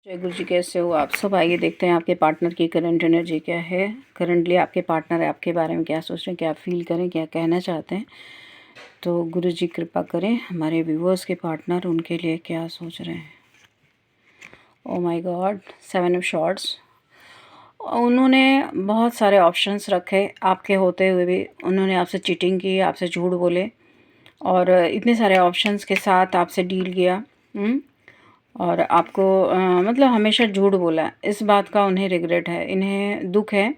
जय गुरु जी, कैसे हो आप सब। आइए देखते हैं आपके पार्टनर की करंट एनर्जी क्या है। करंटली आपके पार्टनर आपके बारे में क्या सोच रहे हैं, क्या फील करें, क्या कहना चाहते हैं। तो गुरु जी कृपा करें, हमारे व्यूअर्स के पार्टनर उनके लिए क्या सोच रहे हैं। Oh my God, 7 of shorts. उन्होंने बहुत सारे ऑप्शंस रखे आपके होते हुए भी। उन्होंने आपसे चीटिंग की, आपसे झूठ बोले और इतने सारे ऑप्शंस के साथ आपसे डील किया। और आपको मतलब हमेशा झूठ बोला। इस बात का उन्हें रिग्रेट है, इन्हें दुख है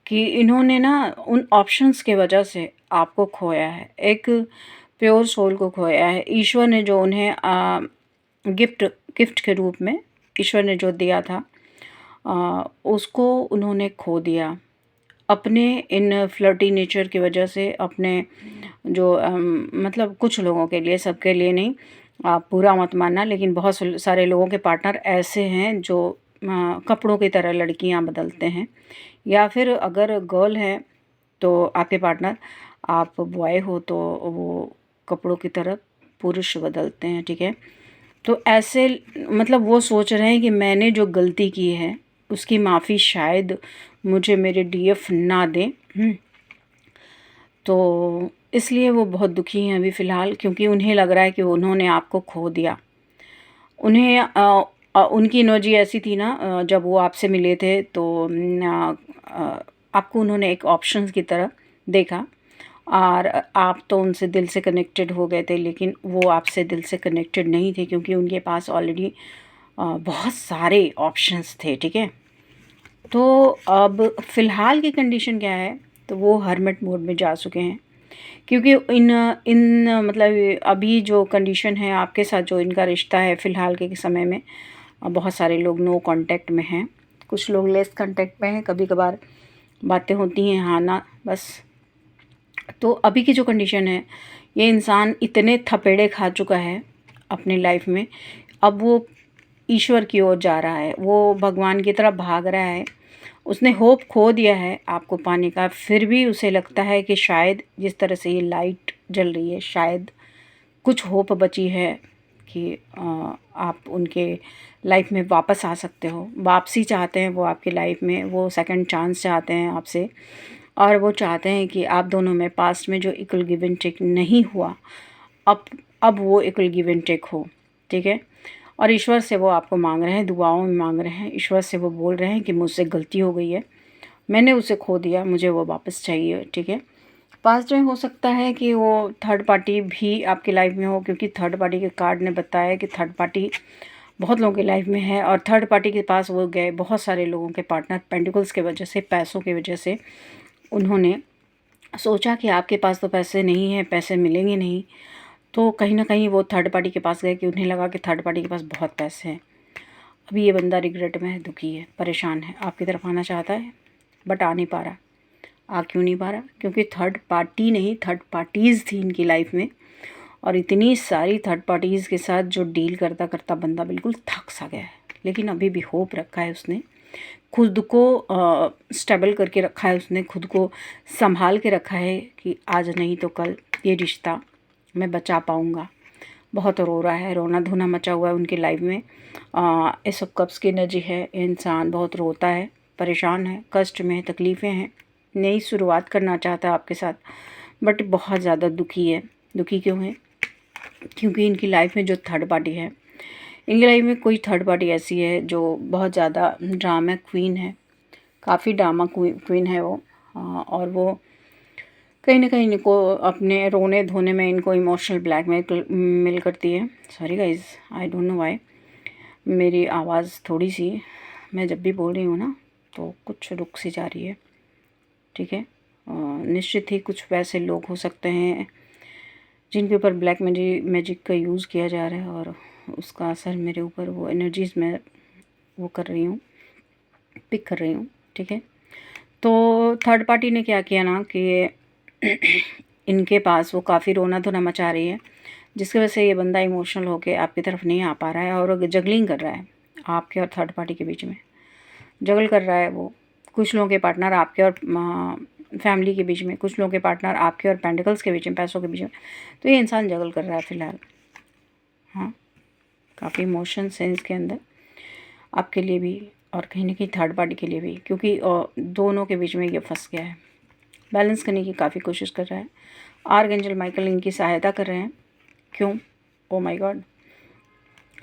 कि इन्होंने ना उन ऑप्शंस के वजह से आपको खोया है, एक प्योर सोल को खोया है। ईश्वर ने जो उन्हें गिफ्ट के रूप में ईश्वर ने जो दिया था उसको उन्होंने खो दिया अपने इन फ्लर्टी नेचर की वजह से। अपने जो मतलब कुछ लोगों के लिए, सबके लिए नहीं, आप बुरा मत मानना, लेकिन बहुत सारे लोगों के पार्टनर ऐसे हैं जो कपड़ों की तरह लड़कियां बदलते हैं। या फिर अगर गर्ल है तो आपके पार्टनर, आप बॉय हो तो वो कपड़ों की तरह पुरुष बदलते हैं, ठीक है। तो ऐसे मतलब वो सोच रहे हैं कि मैंने जो गलती की है उसकी माफ़ी शायद मुझे मेरे डीएफ ना दें। तो इसलिए वो बहुत दुखी हैं अभी फ़िलहाल, क्योंकि उन्हें लग रहा है कि उन्होंने आपको खो दिया। उन्हें उनकी एनर्जी ऐसी थी ना, जब वो आपसे मिले थे तो आपको उन्होंने एक ऑप्शंस की तरह देखा और आप तो उनसे दिल से कनेक्टेड हो गए थे, लेकिन वो आपसे दिल से कनेक्टेड नहीं थे, क्योंकि उनके पास ऑलरेडी बहुत सारे ऑप्शंस थे, ठीक है। तो अब फ़िलहाल की कंडीशन क्या है, तो वो हर्मिट मोड में जा चुके हैं, क्योंकि इन इन मतलब अभी जो कंडीशन है आपके साथ, जो इनका रिश्ता है फ़िलहाल के समय में, बहुत सारे लोग नो कांटेक्ट में हैं, कुछ लोग लेस कांटेक्ट में हैं, कभी कभार बातें होती हैं, हाँ ना बस। तो अभी की जो कंडीशन है, ये इंसान इतने थपेड़े खा चुका है अपनी लाइफ में, अब वो ईश्वर की ओर जा रहा है, वो भगवान की तरफ भाग रहा है। उसने होप खो दिया है आपको पाने का, फिर भी उसे लगता है कि शायद जिस तरह से ये लाइट जल रही है, शायद कुछ होप बची है कि आप उनके लाइफ में वापस आ सकते हो। वापसी चाहते हैं वो आपकी लाइफ में, वो सेकंड चांस चाहते हैं आपसे, और वो चाहते हैं कि आप दोनों में पास्ट में जो इक्वल गिव एंड टेक नहीं हुआ, अब वो इक्वल गिव एंड टेक हो, ठीक है। और ईश्वर से वो आपको मांग रहे हैं, दुआओं में मांग रहे हैं। ईश्वर से वो बोल रहे हैं कि मुझसे गलती हो गई है, मैंने उसे खो दिया, मुझे वो वापस चाहिए, ठीक है। पास्ट में हो सकता है कि वो थर्ड पार्टी भी आपकी लाइफ में हो, क्योंकि थर्ड पार्टी के कार्ड ने बताया कि थर्ड पार्टी बहुत लोगों की लाइफ में है, और थर्ड पार्टी के पास वो गए बहुत सारे लोगों के पार्टनर पेंटिकल्स के वजह से, पैसों की वजह से। उन्होंने सोचा कि आपके पास तो पैसे नहीं हैं, पैसे मिलेंगे नहीं, तो कहीं ना कहीं वो थर्ड पार्टी के पास गए कि उन्हें लगा कि थर्ड पार्टी के पास बहुत पैसे हैं। अभी ये बंदा रिग्रेट में है, दुखी है, परेशान है, आपकी तरफ आना चाहता है बट आ नहीं पा रहा। आ क्यों नहीं पा रहा? क्योंकि थर्ड पार्टी नहीं, थर्ड पार्टीज़ थी इनकी लाइफ में, और इतनी सारी थर्ड पार्टीज़ के साथ जो डील करता करता बंदा बिल्कुल थक सा गया है। लेकिन अभी भी होप रखा है उसने, खुद को स्टेबल करके रखा है, उसने खुद को संभाल के रखा है कि आज नहीं तो कल ये रिश्ता मैं बचा पाऊँगा। बहुत रो रहा है, रोना धोना मचा हुआ है उनकी लाइफ में। इस सब कप्स की एनर्जी है, इंसान बहुत रोता है, परेशान है, कष्ट में है, तकलीफ़ें हैं, नई शुरुआत करना चाहता है आपके साथ, बट बहुत ज़्यादा दुखी है। दुखी क्यों है? क्योंकि इनकी लाइफ में जो थर्ड पार्टी है, इनकी लाइफ में कोई थर्ड पार्टी ऐसी है जो बहुत ज़्यादा ड्रामा क्वीन है, काफ़ी ड्रामा क्वीन है वो। और वो कहीं ना कहीं इनको अपने रोने धोने में इनको इमोशनल ब्लैकमेल करती है। Sorry guys, I don't know why मेरी आवाज़ थोड़ी सी, मैं जब भी बोल रही हूँ ना तो कुछ रुक सी जा रही है, ठीक है। निश्चित ही कुछ वैसे लोग हो सकते हैं जिनके ऊपर ब्लैक मैजिक का यूज़ किया जा रहा है, और उसका असर मेरे ऊपर, वो एनर्जीज़ में वो कर रही हूँ, पिक कर रही हूँ, ठीक है। तो थर्ड पार्टी ने क्या किया ना कि इनके पास वो काफ़ी रोना धोना मचा रही है, जिसकी वजह से ये बंदा इमोशनल होके आपकी तरफ नहीं आ पा रहा है, और जगलिंग कर रहा है आपके और थर्ड पार्टी के बीच में, जगल कर रहा है वो। कुछ लोगों के पार्टनर आपके और फैमिली के बीच में, कुछ लोगों के पार्टनर आपके और पेंटिकल्स के बीच में, पैसों के बीच में। तो ये इंसान जगल कर रहा है फ़िलहाल। हाँ, काफ़ी इमोशंस हैं इसके अंदर। आपके लिए भी और कहीं ना कहीं थर्ड पार्टी के लिए भी, क्योंकि दोनों के बीच में ये फंस गया है। बैलेंस करने की काफ़ी कोशिश कर रहा है। आर्कएंजल माइकल इनकी सहायता कर रहे हैं। क्यों? Oh my God,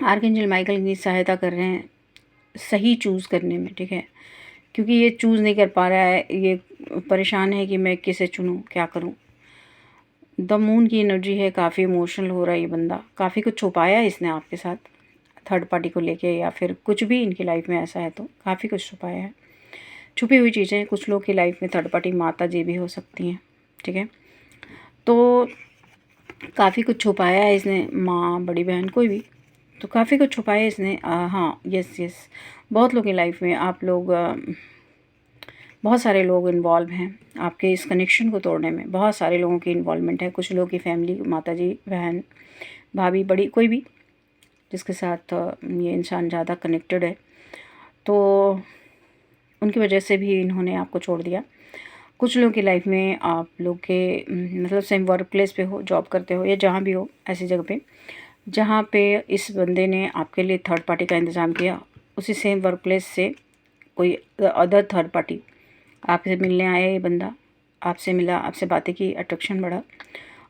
archangel Michael इनकी सहायता कर रहे हैं सही चूज़ करने में, ठीक है, क्योंकि ये चूज़ नहीं कर पा रहा है, ये परेशान है कि मैं किसे चुनूँ, क्या करूँ। द मून की एनर्जी है, काफ़ी इमोशनल हो रहा है ये बंदा, काफ़ी कुछ छुपाया है इसने आपके साथ थर्ड पार्टी को लेके, या फिर कुछ भी इनकी लाइफ में ऐसा है तो काफ़ी कुछ छुपाया है, छुपी हुई चीज़ें। कुछ लोग की लाइफ में थर्ड पार्टी माता जी भी हो सकती हैं, ठीक है। तो काफ़ी कुछ छुपाया है इसने, माँ, बड़ी बहन, कोई भी, तो काफ़ी कुछ छुपाया है इसने। हाँ, यस, बहुत लोगों की लाइफ में आप लोग बहुत सारे लोग इन्वॉल्व हैं आपके इस कनेक्शन को तोड़ने में। बहुत सारे लोगों की इन्वॉल्वमेंट है। कुछ लोगों की फैमिली, माताजी, बहन, भाभी, बड़ी, कोई भी जिसके साथ ये इंसान ज़्यादा कनेक्टेड है, तो उनकी वजह से भी इन्होंने आपको छोड़ दिया। कुछ लोगों की लाइफ में आप लोग के मतलब सेम वर्क प्लेस पे हो, जॉब करते हो या जहाँ भी हो, ऐसी जगह पे जहाँ पे इस बंदे ने आपके लिए थर्ड पार्टी का इंतज़ाम किया, उसी सेम वर्क प्लेस से कोई अदर थर्ड पार्टी आपसे मिलने आया। ये बंदा आपसे मिला, आपसे बातें की, अट्रैक्शन बढ़ा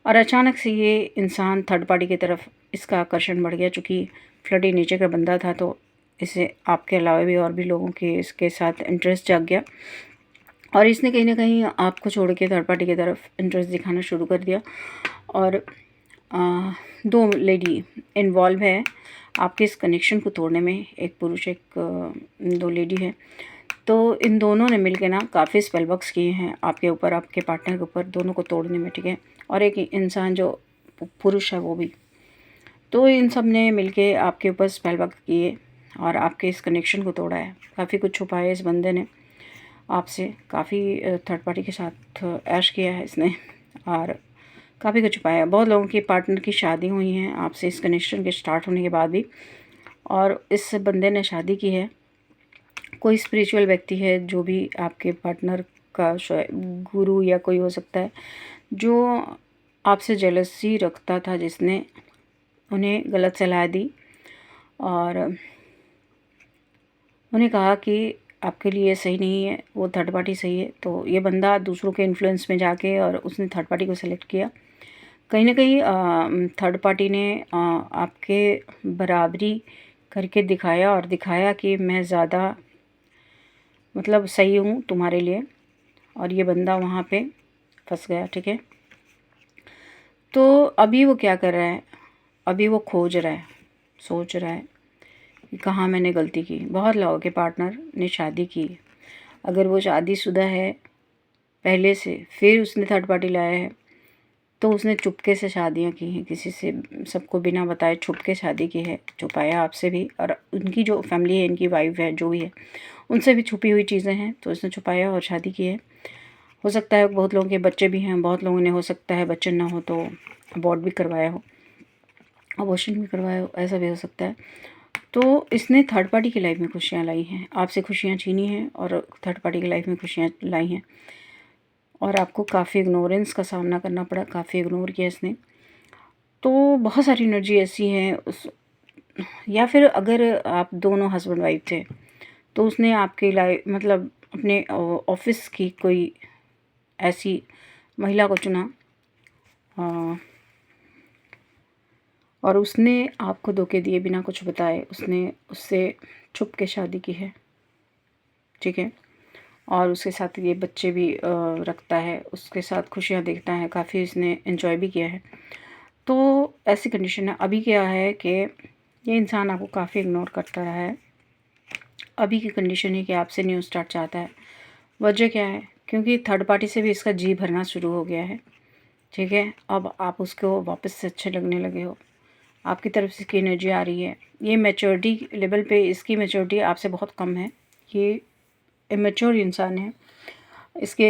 और अचानक से ये इंसान थर्ड पार्टी की तरफ इसका आकर्षण बढ़ गया। चूँकि फ्लडी नेचर का बंदा था तो इसे आपके अलावा भी और भी लोगों के इसके साथ इंटरेस्ट जाग गया और इसने कहीं ना कहीं आपको छोड़ के थर्ड पार्टी की तरफ इंटरेस्ट दिखाना शुरू कर दिया। और दो लेडी इन्वॉल्व है आपके इस कनेक्शन को तोड़ने में, एक पुरुष, एक दो लेडी है। तो इन दोनों ने मिलके ना काफ़ी स्पेल वर्क्स किए हैं आपके ऊपर, आपके पार्टनर के ऊपर, दोनों को तोड़ने में, ठीक है। और एक इंसान जो पुरुष है वो भी, तो इन सब ने मिलके आपके ऊपर स्पेल वर्क किए और आपके इस कनेक्शन को तोड़ा है। काफ़ी कुछ छुपाया इस बंदे ने आपसे, काफ़ी थर्ड पार्टी के साथ ऐश किया है इसने और काफ़ी कुछ छुपाया है। बहुत लोगों की पार्टनर की शादी हुई हैं आपसे इस कनेक्शन के स्टार्ट होने के बाद भी, और इस बंदे ने शादी की है। कोई स्पिरिचुअल व्यक्ति है जो भी आपके पार्टनर का गुरु या कोई हो सकता है, जो आपसे जेलसी रखता था, जिसने उन्हें गलत सलाह दी और उन्हें कहा कि आपके लिए सही नहीं है, वो थर्ड पार्टी सही है। तो ये बंदा दूसरों के इन्फ्लुएंस में जाके और उसने थर्ड पार्टी को सेलेक्ट किया। कहीं ना कहीं थर्ड पार्टी ने आपके बराबरी करके दिखाया और दिखाया कि मैं ज़्यादा मतलब सही हूँ तुम्हारे लिए, और ये बंदा वहाँ पे फंस गया, ठीक है। तो अभी वो क्या कर रहा है, अभी वो खोज रहा है, सोच रहा है कि कहाँ मैंने गलती की। बहुत लोगों के पार्टनर ने शादी की, अगर वो शादीशुदा है पहले से, फिर उसने थर्ड पार्टी लाया है, तो उसने चुपके से शादियां की हैं किसी से, सबको बिना बताए छुप के शादी की है, छुपाया आपसे भी, और उनकी जो फैमिली है, इनकी वाइफ है, जो भी है, उनसे भी छुपी हुई चीज़ें हैं, तो उसने छुपाया और शादी की है। हो सकता है बहुत लोगों के बच्चे भी हैं, बहुत लोगों ने हो सकता है बच्चे ना हो तो अबॉर्ट भी करवाया हो, अबॉर्शन भी करवाया हो, ऐसा भी हो सकता है। तो इसने थर्ड पार्टी की लाइफ में खुशियाँ लाई हैं, आपसे खुशियाँ छीनी हैं और थर्ड पार्टी की लाइफ में खुशियाँ लाई हैं, और आपको काफ़ी इग्नोरेंस का सामना करना पड़ा, काफ़ी इग्नोर किया इसने। तो बहुत सारी एनर्जी ऐसी है उस, या फिर अगर आप दोनों हस्बैंड वाइफ थे तो उसने आपकी लाइफ मतलब अपने ऑफिस की कोई ऐसी महिला को चुना और उसने आपको धोखे दिए बिना कुछ बताए, उसने उससे छुप के शादी की है, ठीक है। और उसके साथ ये बच्चे भी रखता है, उसके साथ खुशियाँ देखता है, काफ़ी इसने एंजॉय भी किया है। तो ऐसी कंडीशन है। अभी क्या है कि ये इंसान आपको काफ़ी इग्नोर करता रहा है। अभी की कंडीशन है कि आपसे न्यू स्टार्ट चाहता है। वजह क्या है? क्योंकि थर्ड पार्टी से भी इसका जी भरना शुरू हो गया है, ठीक है। अब आप उसको वापस से अच्छे लगने लगे हो, आपकी तरफ से इसकी एनर्जी आ रही है। ये मैच्योरिटी लेवल पे इसकी मैच्योरिटी आपसे बहुत कम है, ये इमेच्योर इंसान है। इसके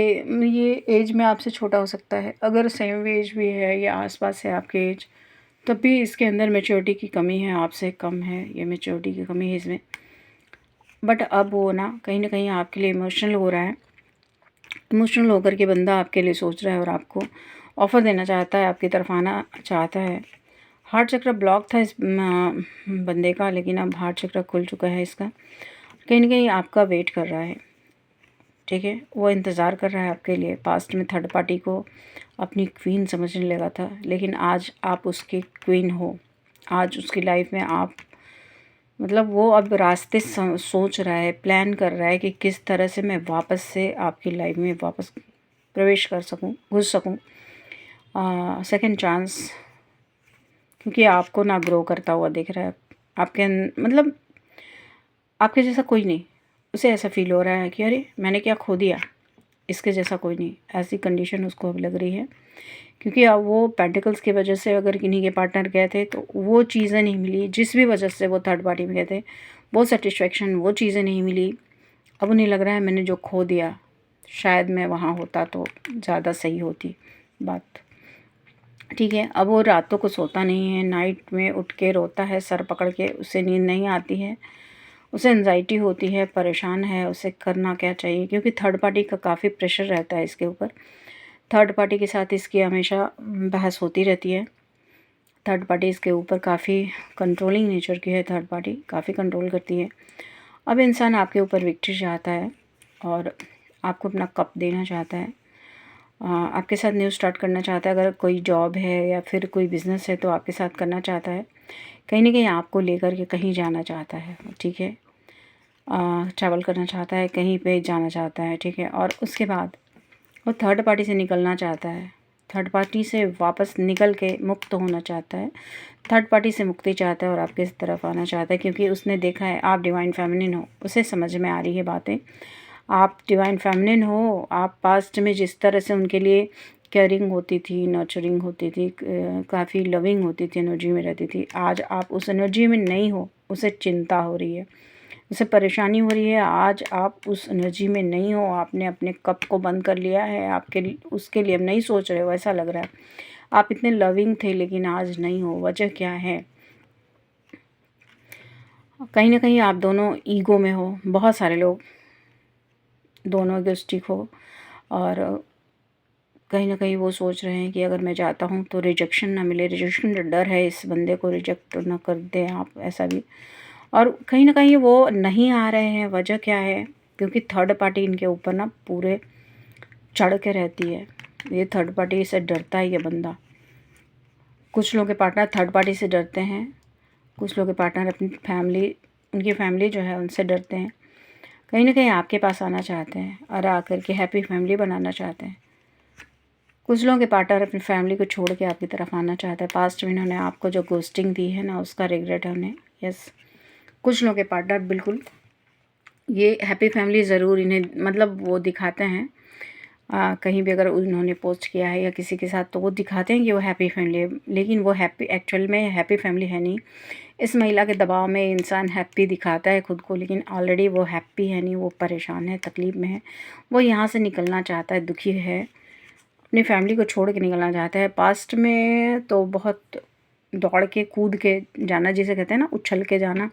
ये एज में आपसे छोटा हो सकता है, अगर सेम एज भी है या आसपास है आपके एज, तब भी इसके अंदर मैच्योरिटी की कमी है, आपसे कम है, ये मैच्योरिटी की कमी है इसमें। बट अब वो ना कहीं आपके लिए इमोशनल हो रहा है। इमोशनल होकर के बंदा आपके लिए सोच रहा है और आपको ऑफ़र देना चाहता है, आपकी तरफ आना चाहता है। हार्ट चक्र ब्लॉक था इस बंदे का, लेकिन अब हार्ट चक्र खुल चुका है इसका। कहीं ना कहीं आपका वेट कर रहा है, ठीक है, वो इंतज़ार कर रहा है आपके लिए। पास्ट में थर्ड पार्टी को अपनी क्वीन समझने लगा था, लेकिन आज आप उसकी क्वीन हो। आज उसकी लाइफ में आप, मतलब वो अब रास्ते सोच रहा है, प्लान कर रहा है कि किस तरह से मैं वापस से आपकी लाइफ में वापस प्रवेश कर सकूं, घुस सकूं। सेकंड चांस, क्योंकि आपको ना ग्रो करता हुआ दिख रहा है आपके मतलब आपके जैसा कोई नहीं। उसे ऐसा फील हो रहा है कि अरे मैंने क्या खो दिया, इसके जैसा कोई नहीं, ऐसी कंडीशन उसको अब लग रही है। क्योंकि अब वो पेंटिकल्स की वजह से अगर किन्हीं के पार्टनर गए थे तो वो चीज़ें नहीं मिली, जिस भी वजह से वो थर्ड पार्टी में गए थे वो सेटिस्फेक्शन, वो चीज़ें नहीं मिली। अब उन्हें लग रहा है मैंने जो खो दिया, शायद मैं वहाँ होता तो ज़्यादा सही होती बात, ठीक है। अब वो रातों को सोता नहीं है, नाइट में उठ के रोता है सर पकड़ के, उसे नींद नहीं आती है, उसे एंजाइटी होती है, परेशान है, उसे करना क्या चाहिए, क्योंकि थर्ड पार्टी का काफ़ी प्रेशर रहता है इसके ऊपर। थर्ड पार्टी के साथ इसकी हमेशा बहस होती रहती है। थर्ड पार्टी इसके ऊपर काफ़ी कंट्रोलिंग नेचर की है, थर्ड पार्टी काफ़ी कंट्रोल करती है। अब इंसान आपके ऊपर विक्ट्री चाहता है और आपको अपना कप देना चाहता है, आपके साथ न्यू स्टार्ट करना चाहता है। अगर कोई जॉब है या फिर कोई बिज़नेस है तो आपके साथ करना चाहता है। कहीं ना कहीं आपको लेकर के कहीं जाना चाहता है, ठीक है, ट्रैवल करना चाहता है, कहीं पे जाना चाहता है, ठीक है। और उसके बाद वो थर्ड पार्टी से निकलना चाहता है, थर्ड पार्टी से वापस निकल के मुक्त होना चाहता है, थर्ड पार्टी से मुक्ति चाहता है और आपके तरफ आना चाहता है। क्योंकि उसने देखा है आप डिवाइन फेमिनिन हो, उसे समझ में आ रही है बातें, आप डिवाइन फेमिनिन हो। आप पास्ट में जिस तरह से उनके लिए केयरिंग होती थी, नर्चरिंग होती थी, काफ़ी लविंग होती थी, एनर्जी में रहती थी, आज आप उस एनर्जी में नहीं हो, उसे चिंता हो रही है, उसे परेशानी हो रही है। आज आप उस एनर्जी में नहीं हो, आपने अपने कप को बंद कर लिया है, आपके उसके लिए अब नहीं सोच रहे हो, ऐसा लग रहा है। आप इतने लविंग थे लेकिन आज नहीं हो, वजह क्या है? कहीं ना कहीं आप दोनों ईगो में हो, बहुत सारे लोग दोनों इगोइस्टिक हो, और कहीं ना कहीं वो सोच रहे हैं कि अगर मैं जाता हूँ तो रिजेक्शन ना मिले, रिजेक्शन का डर है, इस बंदे को रिजेक्ट ना कर दें आप, ऐसा भी। और कहीं ना कहीं वो नहीं आ रहे हैं, वजह क्या है? क्योंकि थर्ड पार्टी इनके ऊपर ना पूरे चढ़ के रहती है, ये थर्ड पार्टी से डरता है ये बंदा। कुछ लोगों के पार्टनर थर्ड पार्टी से डरते हैं, कुछ लोगों के पार्टनर अपनी फैमिली, उनकी फैमिली जो है उनसे डरते हैं। कहीं ना कहीं आपके पास आना चाहते हैं और आकर के हैप्पी फैमिली बनाना चाहते हैं। कुछ लोगों के पार्टनर अपनी फैमिली को छोड़ के आपकी तरफ आना चाहता है। पास्ट में इन्होंने आपको जो गोस्टिंग दी है ना, उसका रिग्रेट है उन्हें। यस, कुछ लोगों के पार्टनर बिल्कुल ये हैप्पी फैमिली ज़रूर इन्हें, मतलब वो दिखाते हैं, कहीं भी अगर उन्होंने पोस्ट किया है या किसी के साथ तो वो दिखाते हैं कि वो हैप्पी फैमिली है, लेकिन वो हैप्पी एक्चुअल में हैप्पी फैमिली है नहीं। इस महिला के दबाव में इंसान हैप्पी दिखाता है खुद को, लेकिन ऑलरेडी वो हैप्पी है नहीं, वो परेशान है, तकलीफ़ में है, वो यहाँ से निकलना चाहता है, दुखी है, अपनी फैमिली को छोड़ के निकलना चाहता है। पास्ट में तो बहुत दौड़ के कूद के जाना, जिसे कहते हैं ना उछल के जाना,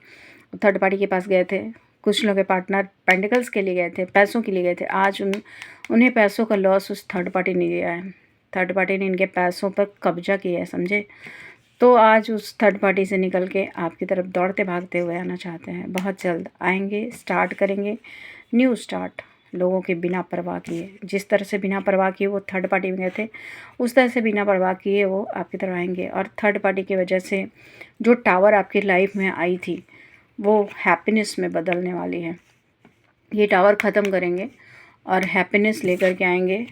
थर्ड पार्टी के पास गए थे। कुछ लोग के पार्टनर पेंटिकल्स के लिए गए थे, पैसों के लिए गए थे। आज उन्हें पैसों का लॉस उस थर्ड पार्टी ने दिया है, थर्ड पार्टी ने इनके पैसों पर कब्जा किया है, समझे। तो आज उस थर्ड पार्टी से निकल के आपकी तरफ दौड़ते भागते हुए आना चाहते हैं, बहुत जल्द आएंगे, स्टार्ट करेंगे न्यू स्टार्ट, लोगों के बिना परवाह किए। जिस तरह से बिना परवाह किए वो थर्ड पार्टी में गए थे, उस तरह से बिना परवाह किए वो आपकी तरफ आएंगे। और थर्ड पार्टी की वजह से जो टावर आपकी लाइफ में आई थी वो हैप्पीनेस में बदलने वाली है। ये टावर ख़त्म करेंगे और हैप्पीनेस लेकर के आएंगे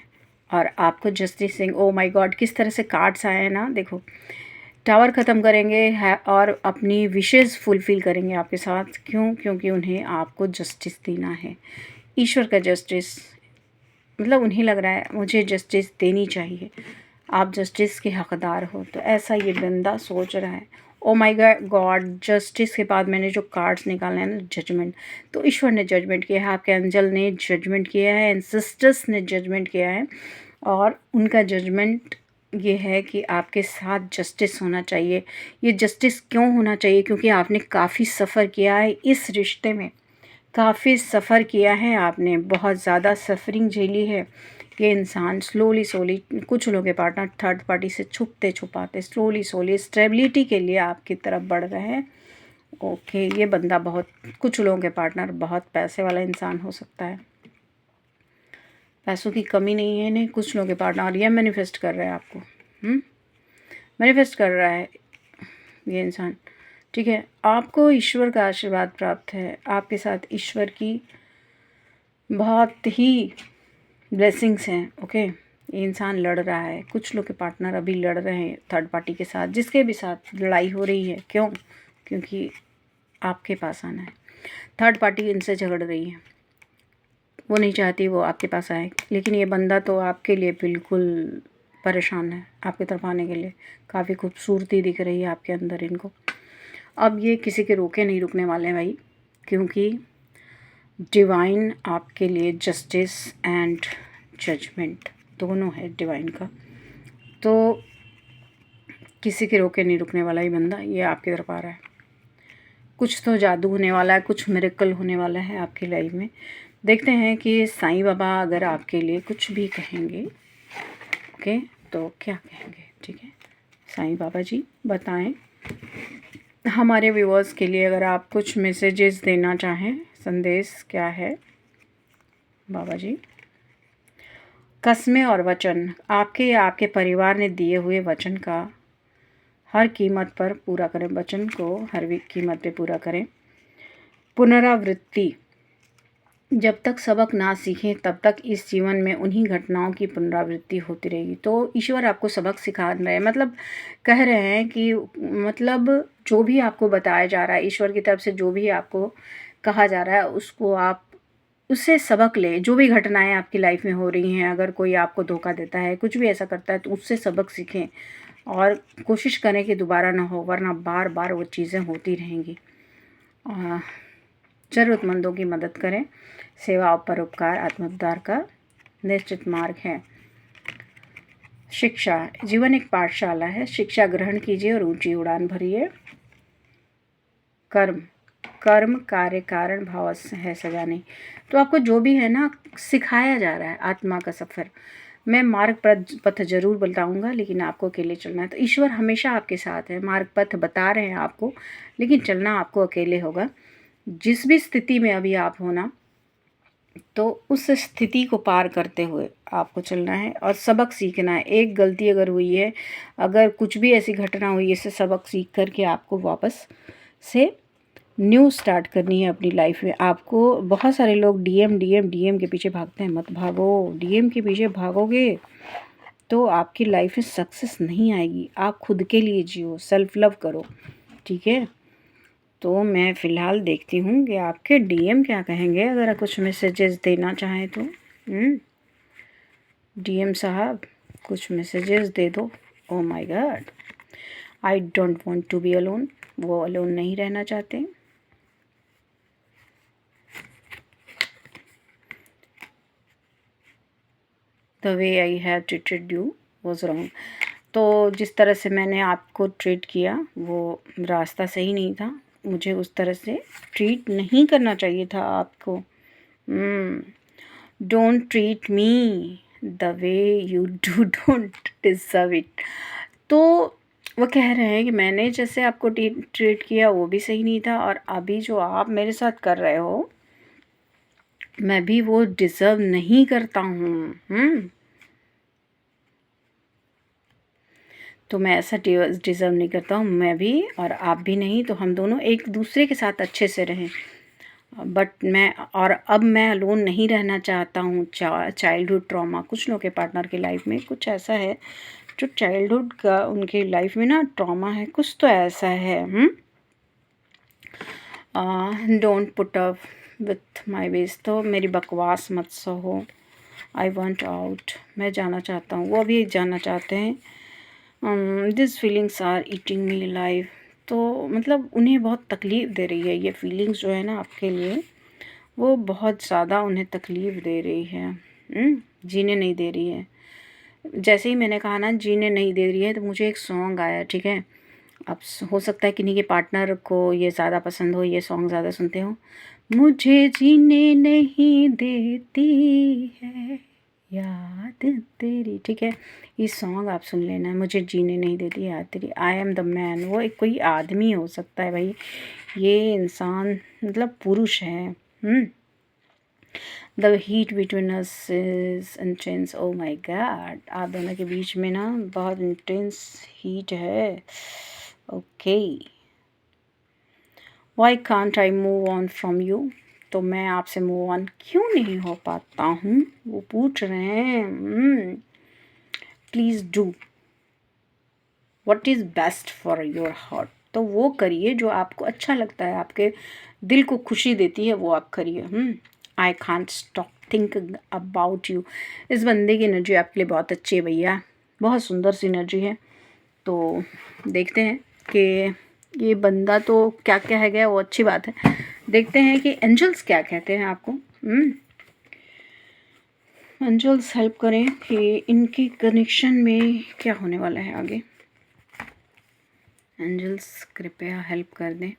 और आपको जस्टिस देंगे। ओ माय गॉड, किस तरह से कार्ड्स आए हैं ना, देखो। टावर ख़त्म करेंगे है और अपनी विशेज़ फुलफ़िल करेंगे आपके साथ। क्यों? क्योंकि उन्हें आपको जस्टिस देना है, ईश्वर का जस्टिस। मतलब उन्हें लग रहा है मुझे जस्टिस देनी चाहिए, आप जस्टिस के हकदार हो, तो ऐसा ये बंदा सोच रहा है। ओ माय गॉड, जस्टिस के बाद मैंने जो कार्ड्स निकाले हैं ना, जजमेंट, तो ईश्वर ने जजमेंट किया है, आपके एंजल ने जजमेंट किया है, एंसेस्टर्स ने जजमेंट किया है। और उनका जजमेंट ये है कि आपके साथ जस्टिस होना चाहिए। ये जस्टिस क्यों होना चाहिए? क्योंकि आपने काफ़ी सफ़र किया है इस रिश्ते में, काफ़ी सफ़र किया है आपने, बहुत ज़्यादा सफरिंग झेली है ये इंसान स्लोली स्लोली, कुछ लोगों के पार्टनर थर्ड पार्टी से छुपते छुपाते स्लोली स्लोली स्टेबिलिटी के लिए आपकी तरफ बढ़ रहे हैं। ओके, ये बंदा बहुत, कुछ लोगों के पार्टनर बहुत पैसे वाला इंसान हो सकता है, पैसों की कमी नहीं है इन्हें। कुछ लोगों के पार्टनर ये मैनिफेस्ट कर रहे हैं आपको, मैनिफेस्ट कर रहा है ये इंसान, ठीक है। आपको ईश्वर का आशीर्वाद प्राप्त है, आपके साथ ईश्वर की बहुत ही ब्लेसिंग्स हैं। ओके, ये इंसान लड़ रहा है, कुछ लोग के पार्टनर अभी लड़ रहे हैं थर्ड पार्टी के साथ, जिसके भी साथ लड़ाई हो रही है। क्यों? क्योंकि आपके पास आना है। थर्ड पार्टी इनसे झगड़ रही है, वो नहीं चाहती वो आपके पास आए, लेकिन ये बंदा तो आपके लिए बिल्कुल परेशान है आपकी तरफ आने के लिए। काफ़ी खूबसूरती दिख रही है आपके अंदर इनको। अब ये किसी के रोके नहीं रुकने वाले हैं भाई, क्योंकि डिवाइन आपके लिए जस्टिस एंड जजमेंट दोनों है डिवाइन का। तो किसी के रोके नहीं रुकने वाला ही बंदा ये आपकी तरफ आ रहा है। कुछ तो जादू होने वाला है, कुछ मिरेकल होने वाला है आपकी लाइफ में। देखते हैं कि साईं बाबा अगर आपके लिए कुछ भी कहेंगे, ओके, तो क्या कहेंगे, ठीक है। साईं बाबा जी बताएं हमारे व्यूअर्स के लिए, अगर आप कुछ मैसेजेस देना चाहें, संदेश क्या है बाबा जी। कस्में और वचन, आपके या आपके परिवार ने दिए हुए वचन का हर कीमत पर पूरा करें, वचन को हर कीमत पे पूरा करें। पुनरावृत्ति, जब तक सबक ना सीखें तब तक इस जीवन में उन्हीं घटनाओं की पुनरावृत्ति होती रहेगी। तो ईश्वर आपको सबक सिखा रहे हैं, मतलब कह रहे हैं कि मतलब जो भी आपको बताया जा रहा है ईश्वर की तरफ से, जो भी आपको कहा जा रहा है उसको आप उससे सबक लें। जो भी घटनाएं आपकी लाइफ में हो रही हैं, अगर कोई आपको धोखा देता है, कुछ भी ऐसा करता है, तो उससे सबक सीखें और कोशिश करें कि दोबारा ना हो, वरना बार बार वो चीज़ें होती रहेंगी। ज़रूरतमंदों की मदद करें, सेवा और परोपकार आत्मोद्धार का निश्चित मार्ग है। शिक्षा, जीवन एक पाठशाला है, शिक्षा ग्रहण कीजिए और ऊंची उड़ान भरिए। कर्म, कर्म कार्य कारण भाव है, सजा नहीं। तो आपको जो भी है ना सिखाया जा रहा है, आत्मा का सफ़र। मैं मार्ग पथ जरूर बताऊंगा, लेकिन आपको अकेले चलना है। तो ईश्वर हमेशा आपके साथ है, मार्ग पथ बता रहे हैं आपको, लेकिन चलना आपको अकेले होगा। जिस भी स्थिति में अभी आप हो ना, तो उस स्थिति को पार करते हुए आपको चलना है और सबक सीखना है। एक गलती अगर हुई है, अगर कुछ भी ऐसी घटना हुई है, इससे सबक सीख करके आपको वापस से न्यू स्टार्ट करनी है अपनी लाइफ में। आपको बहुत सारे लोग डीएम के पीछे भागते हैं, मत भागो। डीएम के पीछे भागोगे तो आपकी लाइफ में सक्सेस नहीं आएगी। आप खुद के लिए जियो, सेल्फ लव करो, ठीक है। तो मैं फ़िलहाल देखती हूँ कि आपके डीएम क्या कहेंगे, अगर आप कुछ मैसेजेस देना चाहें तो। डीएम साहब कुछ मैसेजेस दे दो। Oh my God, I don't want to be alone, वो अलोन नहीं रहना चाहते। The way I have treated you was wrong. तो जिस तरह से मैंने आपको ट्रीट किया वो रास्ता सही नहीं था, मुझे उस तरह से ट्रीट नहीं करना चाहिए था आपको। Don't treat me the way you do, don't deserve it. तो वो कह रहे हैं कि मैंने जैसे आपको ट्रीट किया वो भी सही नहीं था, और अभी जो आप मेरे साथ कर रहे हो मैं भी वो डिज़र्व नहीं करता हूँ। तो मैं ऐसा डिज़र्व नहीं करता हूँ, मैं भी और आप भी नहीं। तो हम दोनों एक दूसरे के साथ अच्छे से रहें। बट मैं, और अब मैं अलोन नहीं रहना चाहता हूँ। चाइल्डहुड ट्रॉमा, कुछ लोगों के पार्टनर की लाइफ में कुछ ऐसा है जो चाइल्डहुड का उनकी लाइफ में ना ट्रॉमा है, कुछ तो ऐसा है। Don't put up with my ways, तो मेरी बकवास मत सहो। आई वॉन्ट आउट, मैं जाना चाहता हूँ, वो भी जाना चाहते हैं। This feelings are eating me life, तो मतलब उन्हें बहुत तकलीफ़ दे रही है ये फीलिंग्स जो है ना आपके लिए, वो बहुत ज़्यादा उन्हें तकलीफ़ दे रही है। जीने नहीं दे रही है। जैसे ही मैंने कहा ना जीने नहीं दे रही है, तो मुझे एक सॉन्ग आया, ठीक है। अब हो सकता है किन्हीं के पार्टनर को ये ज़्यादा पसंद हो, ये सॉन्ग ज़्यादा सुनते हो। मुझे जीने नहीं देती है याद तेरी, ठीक है। ये सॉन्ग आप सुन लेना, मुझे जीने नहीं देती याद तेरी, आई एम द मैन। वो एक कोई आदमी हो सकता है भाई, ये इंसान मतलब पुरुष है। The heat between us is intense, oh my God, आप दोनों के बीच में ना बहुत इंटेंस हीट है। Okay, why can't I move on from you, तो मैं आपसे मूव ऑन क्यों नहीं हो पाता हूँ, वो पूछ रहे हैं। Please do what is best for your heart, तो वो करिए जो आपको अच्छा लगता है, आपके दिल को खुशी देती है, वो आप करिए। I can't stop think about you, इस बंदे की एनर्जी आपके लिए बहुत अच्छी है भैया, बहुत सुंदर सी एनर्जी है। तो देखते हैं कि ये बंदा तो क्या क्या है गया, वो अच्छी बात है। देखते हैं कि एंजल्स क्या कहते हैं आपको। एंजल्स हेल्प करें कि इनकी कनेक्शन में क्या होने वाला है आगे। एंजल्स कृपया हेल्प कर दें।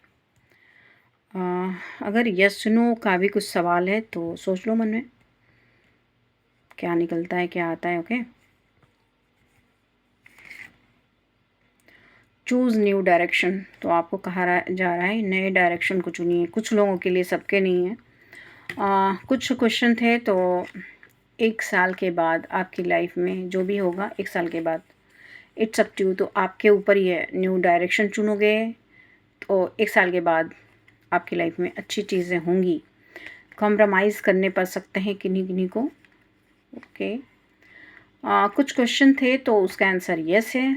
अगर यस नो का भी कुछ सवाल है तो सोच लो मन में, क्या निकलता है क्या आता है। ओके, चूज़ न्यू डायरेक्शन, तो आपको कहा जा रहा है नए डायरेक्शन को चुनिए। कुछ लोगों के लिए, सबके नहीं है। कुछ क्वेश्चन थे तो 1 साल के बाद आपकी लाइफ में जो भी होगा 1 साल के बाद, इट्स अप टू यू, तो आपके ऊपर ही है। न्यू डायरेक्शन चुनोगे तो 1 साल के बाद आपकी लाइफ में अच्छी चीज़ें होंगी। कॉम्प्रोमाइज़ करने पड़ सकते हैं किन्हीं किन्हीं को। ओके, कुछ क्वेश्चन थे तो उसका आंसर यस है।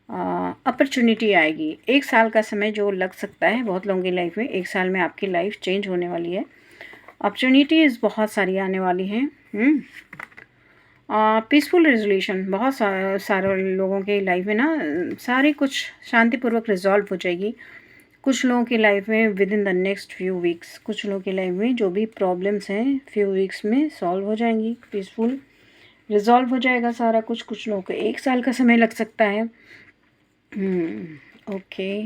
अपॉर्चुनिटी आएगी, 1 साल का समय जो लग सकता है बहुत लोगों की लाइफ में, 1 साल में आपकी लाइफ चेंज होने वाली है। अपॉर्चुनिटीज़ बहुत सारी आने वाली हैं। पीसफुल रेजोल्यूशन, बहुत सारे लोगों की लाइफ में ना सारी कुछ शांतिपूर्वक रिजॉल्व हो जाएगी। कुछ लोगों की लाइफ में with in the next few weeks, कुछ लोगों की लाइफ में जो भी प्रॉब्लम्स हैं फ्यू वीक्स में सॉल्व हो जाएंगी, पीसफुल रिजॉल्व हो जाएगा सारा कुछ। कुछ लोगों को 1 साल का समय लग सकता है। ओके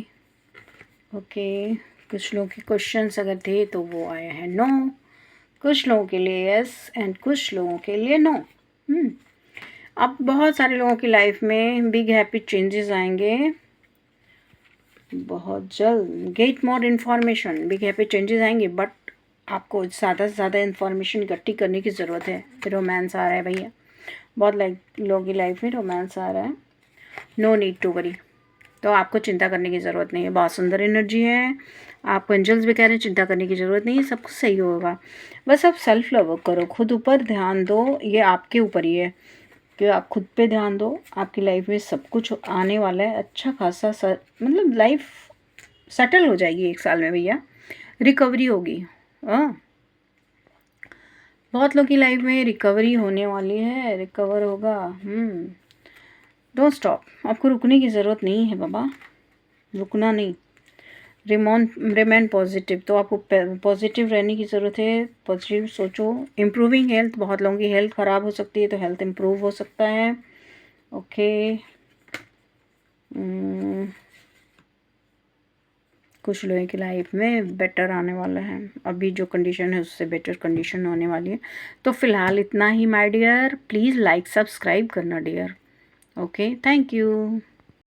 ओके, कुछ लोगों के क्वेश्चंस अगर थे तो वो आया है नो, कुछ लोगों के लिए यस एंड कुछ लोगों के लिए नो। अब बहुत सारे लोगों की लाइफ में बिग हैप्पी चेंजेस आएंगे बहुत जल्द। Get more information, big happy changes आएंगे, बट आपको ज़्यादा से ज़्यादा इन्फॉर्मेशन इकट्ठी करने की ज़रूरत है। रोमांस आ रहा है भैया, बहुत लोगों की लाइफ में रोमांस आ रहा है। नो नीड टू वरी, तो आपको चिंता करने की ज़रूरत नहीं है, बहुत सुंदर एनर्जी है। आपको एंजल्स भी कह रहे हैं चिंता करने की ज़रूरत नहीं है, सब कुछ सही होगा। बस आप सेल्फ लव करो, खुद ऊपर ध्यान दो, ये आपके ऊपर ही है कि आप खुद पे ध्यान दो। आपकी लाइफ में सब कुछ आने वाला है, अच्छा खासा मतलब लाइफ सेटल हो जाएगी 1 साल में भैया, रिकवरी होगी। बहुत लोगों की लाइफ में रिकवरी होने वाली है, रिकवर होगा। डोंट स्टॉप, आपको रुकने की ज़रूरत नहीं है बाबा, रुकना नहीं। रिमेन पॉजिटिव, तो आपको पॉजिटिव रहने की ज़रूरत है, पॉजिटिव सोचो। इम्प्रूविंग हेल्थ, बहुत लोगों की हेल्थ ख़राब हो सकती है तो हेल्थ इम्प्रूव हो सकता है। ओके, कुछ लोगों की लाइफ में बेटर आने वाला है, अभी जो कंडीशन है उससे बेटर कंडीशन होने वाली है। तो फ़िलहाल इतना ही my dear, please like subscribe करना डियर। Okay, thank you.